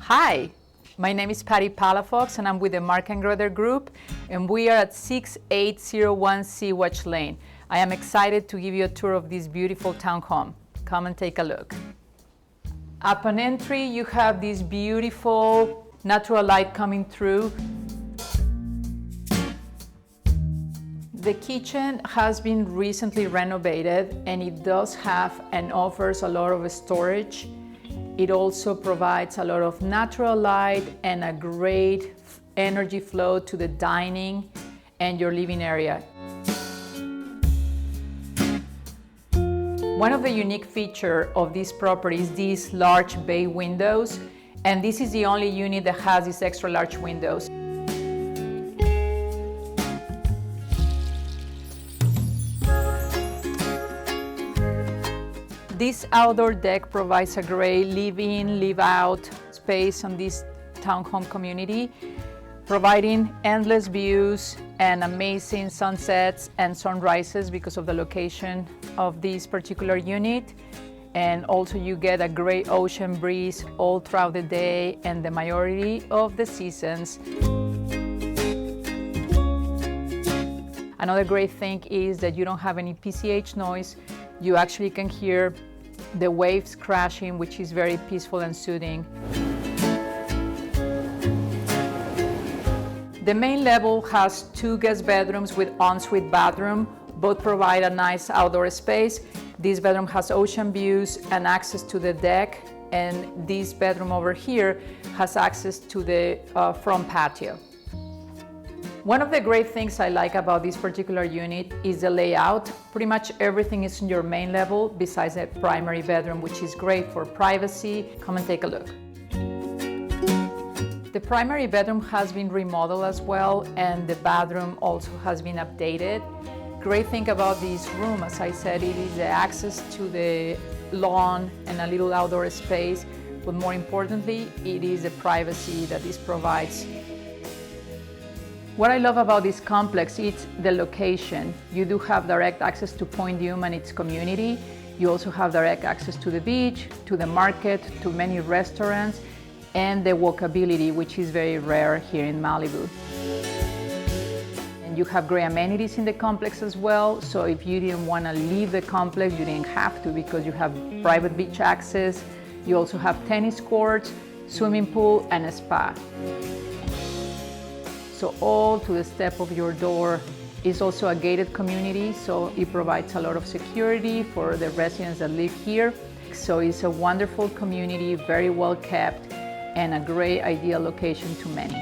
Hi, my name is Patty Palafox and I'm with the Mark and Groder Group, and we are at 6801 Seawatch Lane. I am excited to give you a tour of this beautiful townhome. Come and take a look. Upon entry, you have this beautiful natural light coming through. The kitchen has been recently renovated and it does have and offers a lot of storage. It also provides a lot of natural light and a great energy flow to the dining and your living area. One of the unique features of this property is these large bay windows, and this is the only unit that has these extra large windows. This outdoor deck provides a great live-in, live-out space on this townhome community, providing endless views and amazing sunsets and sunrises because of the location of this particular unit. And also you get a great ocean breeze all throughout the day and the majority of the seasons. Another great thing is that you don't have any PCH noise. You actually can hear the waves crashing, which is very peaceful and soothing. The main level has 2 guest bedrooms with ensuite bathroom. Both provide a nice outdoor space. This bedroom has ocean views and access to the deck, and this bedroom over here has access to the front patio. One of the great things I like about this particular unit is the layout. Pretty much everything is in your main level besides the primary bedroom, which is great for privacy. Come and take a look. The primary bedroom has been remodeled as well, and the bathroom also has been updated. Great thing about this room, as I said, it is the access to the lawn and a little outdoor space, but more importantly, it is the privacy that this provides. What I love about this complex is the location. You do have direct access to Point Dume and its community. You also have direct access to the beach, to the market, to many restaurants, and the walkability, which is very rare here in Malibu. And you have great amenities in the complex as well, so if you didn't want to leave the complex, you didn't have to because you have private beach access. You also have tennis courts, swimming pool, and a spa. So all to the step of your door. Is also a gated community, so it provides a lot of security for the residents that live here. So it's a wonderful community, very well kept, and a great ideal location to many.